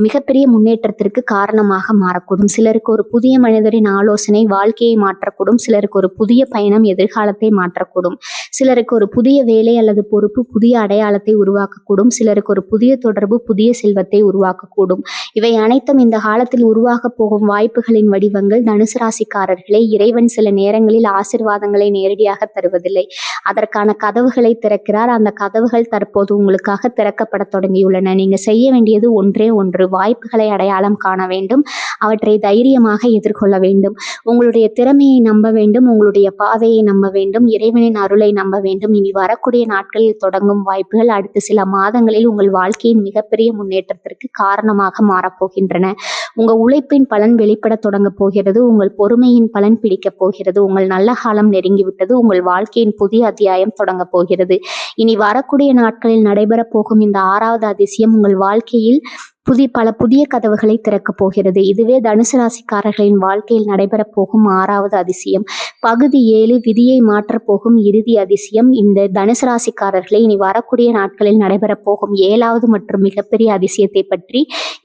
S1: மிகப்பெரிய முன்னேற்றத்திற்கு காரணமாக மாறக்கூடும். சிலருக்கு ஒரு புதிய மனிதரின் ஆலோசனை வாழ்க்கையை மாற்றக்கூடும், சிலருக்கு ஒரு புதிய பயணம் எதிர்காலத்தை மாற்றக்கூடும், சிலருக்கு ஒரு புதிய வேலை அல்லது பொறுப்பு புதிய அடையாளத்தை உருவாக்கக்கூடும், சிலருக்கு ஒரு புதிய தொடர்பு புதிய செல்வத்தை உருவாக்கக்கூடும். இவை அனைத்தும் இந்த காலத்தில் உருவாக போகும் வாய்ப்புகளின் வடிவங்கள். தனுசு ராசிக்காரர்களே, இறைவன் சில நேரங்களில் ஆசீர்வாதங்களை நேரடியாக தருவதில்லை, அதற்கான கதவுகளை திறக்கிறார். அந்த கதவுகள் தற்போது உங்களுக்காக திறக்கப்பட தொடங்கியுள்ளன. நீங்க செய்ய வேண்டியது ஒன்றே ஒன்று, வாய்ப்புகளை அடையாளம் காண வேண்டும், அவற்றை தைரியமாக எதிர்கொள்ள வேண்டும், உங்களுடைய திறமையை நம்ப வேண்டும், உங்களுடைய பாதையை நம்ப வேண்டும், இறைவனின் அருளை நம்ப வேண்டும். இனி வரக்கூடிய நாட்களில் தொடங்கும் வாய்ப்புகள் அடுத்த சில மாதங்களில் உங்கள் வாழ்க்கையின் மிகப்பெரிய முன்னேற்றத்திற்கு காரணமாக மாறப்போகின்றன. உங்க உழைப்பின் பலன் வெளிப்பட தொடங்க போகிறது, உங்கள் பொறுமையின் பலன் பிடிக்கப் போகிறது, உங்கள் நல்ல காலம் நெருங்கிவிட்டது, உங்கள் வாழ்க்கையின் புதிய அத்தியாயம் தொடங்க போகிறது. இனி வரக்கூடிய நாட்களில் நடைபெற போகும் இந்த 6வது அதிசயம் உங்கள் வாழ்க்கையில் பல புதிய கதவுகளை திறக்கப் போகிறது. இதுவே தனுசு ராசிக்காரர்களின் வாழ்க்கையில் நடைபெறப் போகும் 6வது அதிசயம். பகுதி 7 விதியை மாற்றப் போகும் இறுதி அதிசயம். இந்த தனுசு ராசிக்காரர்களை இனி வரக்கூடிய நாட்களில் நடைபெறப் போகும் 7வது மற்றும் மிகப்பெரிய அதிசயத்தை பற்றி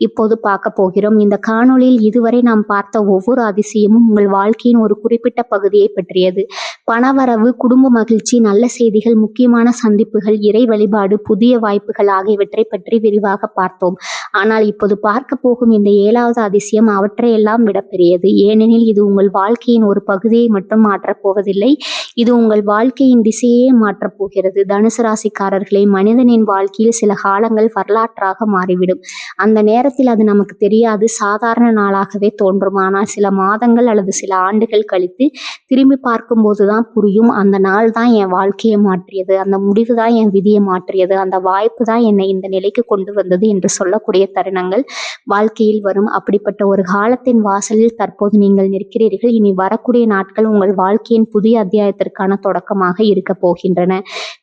S1: இப்போது பார்க்க போகிறோம். இந்த காணொளியில் இதுவரை நாம் பார்த்த ஒவ்வொரு அதிசயமும் உங்கள் வாழ்க்கையின் ஒரு குறிப்பிட்ட பகுதியை பற்றியது. பணவரவு, குடும்ப மகிழ்ச்சி, நல்ல செய்திகள், முக்கியமான சந்திப்புகள், இறை வழிபாடு, புதிய வாய்ப்புகள் ஆகியவற்றை பற்றி விரிவாக பார்த்தோம். ஆனால் இப்போது பார்க்க போகும் இந்த 7வது அதிசயம் அவற்றையெல்லாம் விட பெரியது. ஏனெனில் இது உங்கள் வாழ்க்கையின் ஒரு பகுதியை மட்டும் மாற்றப் போவதில்லை, இது உங்கள் வாழ்க்கையின் திசையே மாற்றப் போகிறது. தனுசு ராசிக்காரர்களை, மனிதனின் வாழ்க்கையில் சில காலங்கள் வரலாற்றாக மாறிவிடும். அந்த நேரத்தில் அது நமக்கு தெரியாது, சாதாரண நாளாகவே தோன்றும். ஆனால் சில மாதங்கள் அல்லது சில ஆண்டுகள் கழித்து திரும்பி பார்க்கும்போதுதான் புரியும், அந்த நாள் தான் என் வாழ்க்கையை மாற்றியது, அந்த முடிவு தான் என் விதியை மாற்றியது, அந்த வாய்ப்பு தான் என்னை இந்த நிலைக்கு கொண்டு வந்தது என்று சொல்லக்கூடிய தருணங்கள் வாழ்க்கையில் வரும். அப்படிப்பட்ட ஒரு காலத்தின் வாசலில் தற்போது நீங்கள் நிற்கிறீர்கள். இனி வரக்கூடிய நாட்கள் உங்கள் வாழ்க்கையின் புதிய அத்தியாயத்திற்கான தொடக்கமாக இருக்க போகின்றன.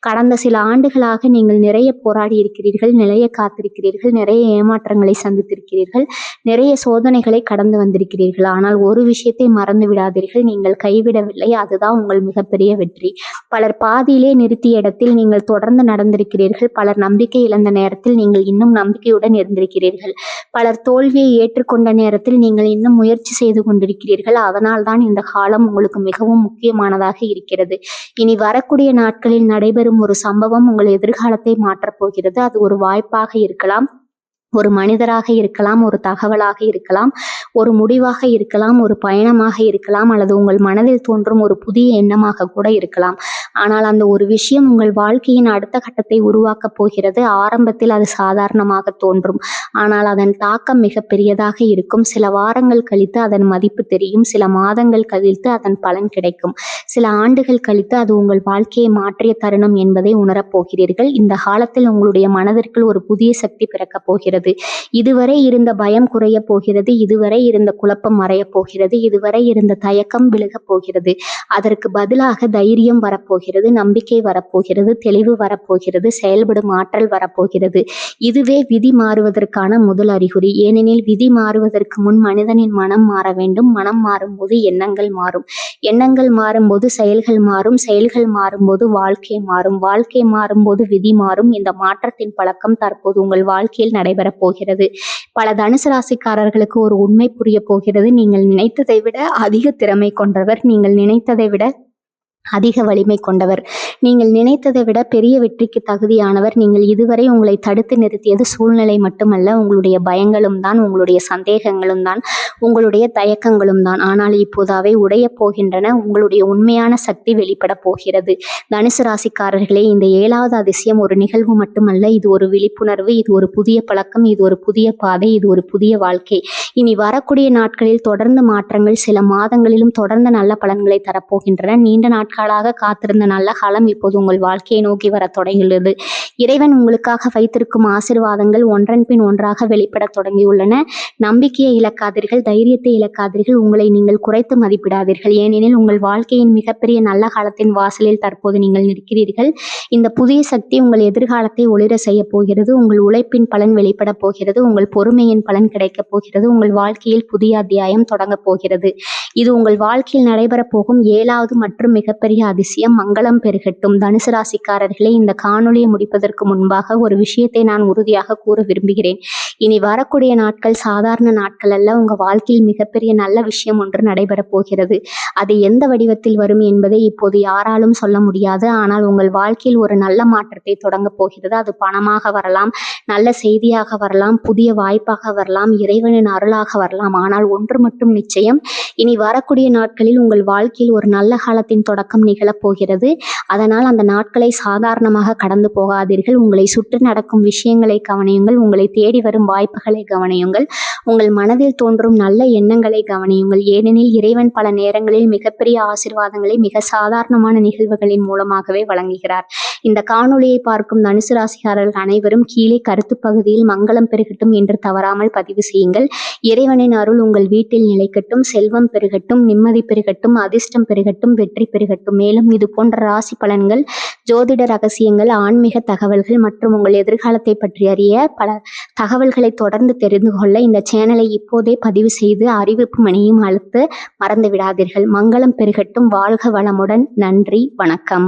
S1: கடந்த சில ஆண்டுகளாக நீங்கள் நிறைய போராடி இருக்கிறீர்கள், நிறைய காத்திருக்கிறீர்கள், நிறைய ஏமாற்றங்களை சந்தித்திருக்கிறீர்கள், நிறைய சோதனைகளை கடந்து வந்திருக்கிறீர்கள். ஆனால் ஒரு விஷயத்தை மறந்து விடாதீர்கள், நீங்கள் கைவிடவில்லை, அதுதான் உங்கள் மிகப்பெரிய வெற்றி. பலர் பாதியிலே நிறுத்திய இடத்தில் நீங்கள் தொடர்ந்து நடந்திருக்கிறீர்கள். பலர் நம்பிக்கை இழந்த நேரத்தில் நீங்கள் இன்னும் நம்பிக்கையுடன் இருந்திருக்கிறீர்கள். பலர் தோல்வியை ஏற்றுக்கொண்ட நேரத்தில் நீங்கள் இன்னும் முயற்சி செய்து கொண்டிருக்கிறீர்கள். அதனால் தான் இந்த காலம் உங்களுக்கு மிகவும் முக்கியமானதாக இருக்கிறது. இனி வரக்கூடிய நாட்களில் நடைபெறும் ஒரு சம்பவம் உங்கள் எதிர்காலத்தை மாற்றப் போகிறது. அது ஒரு வாய்ப்பாக இருக்கலாம், ஒரு மனிதராக இருக்கலாம், ஒரு தகவலாக இருக்கலாம், ஒரு முடிவாக இருக்கலாம், ஒரு பயணமாக இருக்கலாம், அல்லது உங்கள் மனதில் தோன்றும் ஒரு புதிய எண்ணமாக கூட இருக்கலாம். ஆனால் அந்த ஒரு விஷயம் உங்கள் வாழ்க்கையின் அடுத்த கட்டத்தை உருவாக்கப் போகிறது. ஆரம்பத்தில் அது சாதாரணமாக தோன்றும், ஆனால் அதன் தாக்கம் மிக பெரியதாக இருக்கும். சில வாரங்கள் கழித்து அதன் மதிப்பு தெரியும், சில மாதங்கள் கழித்து அதன் பலன் கிடைக்கும், சில ஆண்டுகள் கழித்து அது உங்கள் வாழ்க்கையை மாற்றிய தருணம் என்பதை உணரப் போகிறீர்கள். இந்த காலத்தில் உங்களுடைய மனதிற்குள் ஒரு புதிய சக்தி பிறக்கப் போகிறது. இதுவரை இருந்த பயம் குறைய போகிறது, இதுவரை இருந்த குழப்பம் மறைய போகிறது, இதுவரை இருந்த தயக்கம் விலகப் போகிறது. அதற்கு பதிலாக தைரியம் வரப்போகிறது, நம்பிக்கை வரப்போகிறது, தெளிவு வரப்போகிறது, செயல்படும் ஆற்றல் வரப்போகிறது. இதுவே விதி மாறுவதற்கான முதல் அறிகுறி. ஏனெனில் விதி மாறுவதற்கு முன் மனிதனின் மனம் மாற வேண்டும். மனம் மாறும்போது எண்ணங்கள் மாறும், எண்ணங்கள் மாறும்போது செயல்கள் மாறும், செயல்கள் மாறும்போது வாழ்க்கை மாறும், வாழ்க்கை மாறும்போது விதி மாறும். இந்த மாற்றத்தின் பழக்கம் தற்போது உங்கள் வாழ்க்கையில் நடைபெற போகிறது. பல தனுசு ராசிக்காரர்களுக்கு ஒரு உண்மை புரிய போகிறது. நீங்கள் நினைத்ததை விட அதிக திறமை கொண்டவர், நீங்கள் நினைத்ததை விட அதிக வலிமை கொண்டவர், நீங்கள் நினைத்ததை விட பெரிய வெற்றிக்கு தகுதியானவர். நீங்கள் இதுவரை உங்களை தடுத்து நிறுத்தியது சூழ்நிலை மட்டுமல்ல, உங்களுடைய பயங்களும் தான், உங்களுடைய சந்தேகங்களும் தான், உங்களுடைய தயக்கங்களும் தான். ஆனால் இப்போது அவை உடைய போகின்றன. உங்களுடைய உண்மையான சக்தி வெளிப்பட போகிறது. தனுசு ராசிக்காரர்களே, இந்த 7வது அதிசயம் ஒரு நிகழ்வு மட்டுமல்ல, இது ஒரு விழிப்புணர்வு, இது ஒரு புதிய பழக்கம், இது ஒரு புதிய பாதை, இது ஒரு புதிய வாழ்க்கை. இனி வரக்கூடிய நாட்களில் தொடர்ந்து மாற்றங்கள், சில மாதங்களிலும் தொடர்ந்து நல்ல பலன்களை தரப்போகின்றன. நீண்ட நாட்களாக காத்திருந்த நல்ல காலம் இப்போது உங்கள் வாழ்க்கையை நோக்கி வர தொடங்கியுள்ளது. இறைவன் உங்களுக்காக வைத்திருக்கும் ஆசீர்வாதங்கள் ஒன்றன் பின் ஒன்றாக வெளிப்பட தொடங்கியுள்ளன. நம்பிக்கையை இழக்காதீர்கள், தைரியத்தை இழக்காதீர்கள், உங்களை நீங்கள் குறைத்து மதிப்பிடாதீர்கள். ஏனெனில் உங்கள் வாழ்க்கையின் மிகப்பெரிய நல்ல காலத்தின் வாசலில் தற்போது நீங்கள் நிற்கிறீர்கள். இந்த புதிய சக்தி உங்கள் எதிர்காலத்தை ஒளிர செய்ய போகிறது. உங்கள் உழைப்பின் பலன் வெளிப்பட போகிறது, உங்கள் பொறுமையின் பலன் கிடைக்கப் போகிறது, உங்கள் வாழ்க்கையில் புதிய அத்தியாயம் தொடங்கப் போகிறது. இது உங்கள் வாழ்க்கையில் நடைபெறப் போகும் 7வது மற்றும் மிகப்பெரிய அதிசயம். மங்களம் பெருகட்டும். தனுசு ராசிக்காரர்களே, இந்த காணொளியை முடிப்பதற்கு முன்பாக ஒரு விஷயத்தை நான் உறுதியாக கூற விரும்புகிறேன். இனி வரக்கூடிய நாட்கள் சாதாரண நாட்கள் அல்ல. உங்க வாழ்க்கையில் மிகப்பெரிய நல்ல விஷயம் ஒன்று நடைபெறப் போகிறது. அது எந்த வடிவத்தில் வரும் என்பதை இப்போது யாராலும் சொல்ல முடியாது. ஆனால் உங்கள் வாழ்க்கையில் ஒரு நல்ல மாற்றத்தை தொடங்க போகிறது. அது பணமாக வரலாம், நல்ல செய்தியாக வரலாம், புதிய வாய்ப்பாக வரலாம், இறைவனின் அருளாக வரலாம். ஆனால் ஒன்று மட்டும் நிச்சயம், இனி வரக்கூடிய நாட்களில் உங்கள் வாழ்க்கையில் ஒரு நல்ல காலத்தின் தொடக்கம் நிகழப் போகிறது. அதனால் அந்த நாட்களை சாதாரணமாக கடந்து போகாதீர்கள். உங்களை சுற்றி நடக்கும் விஷயங்களை கவனியுங்கள், உங்களை தேடி வரும் வாய்ப்புகளை கவனியுங்கள், உங்கள் மனதில் தோன்றும் நல்ல எண்ணங்களை கவனியுங்கள். ஏனெனில் இறைவன் பல நேரங்களில் மிகப்பெரிய ஆசீர்வாதங்களை மிக சாதாரணமான நிகழ்வுகளின் மூலமாகவே வழங்குகிறார். இந்த காணொளியை பார்க்கும் தனுசு ராசிக்காரர்கள் அனைவரும் கீழே கருத்து பகுதியில் மங்களம் பெருகட்டும் என்று தவறாமல் பதிவு செய்யுங்கள். இறைவனின் அருள் உங்கள் வீட்டில் நிலைக்கட்டும், செல்வம் பெருகட்டும், நிம்மதி பெருகட்டும், அதிர்ஷ்டம் பெருகட்டும், வெற்றி பெருகட்டும். மேலும் இது போன்ற ராசி பலன்கள், ஜோதிட ரகசியங்கள், ஆன்மீக தகவல்கள் மற்றும் உங்கள் எதிர்காலத்தை பற்றி அறிய பல தகவல்களை தொடர்ந்து தெரிந்து கொள்ள இந்த சேனலை இப்போதே பதிவு செய்து அறிவிப்பு மணியும் அழுத்த மறந்து விடாதீர்கள். மங்களம் பெருகட்டும். வாழ்க வளமுடன். நன்றி, வணக்கம்.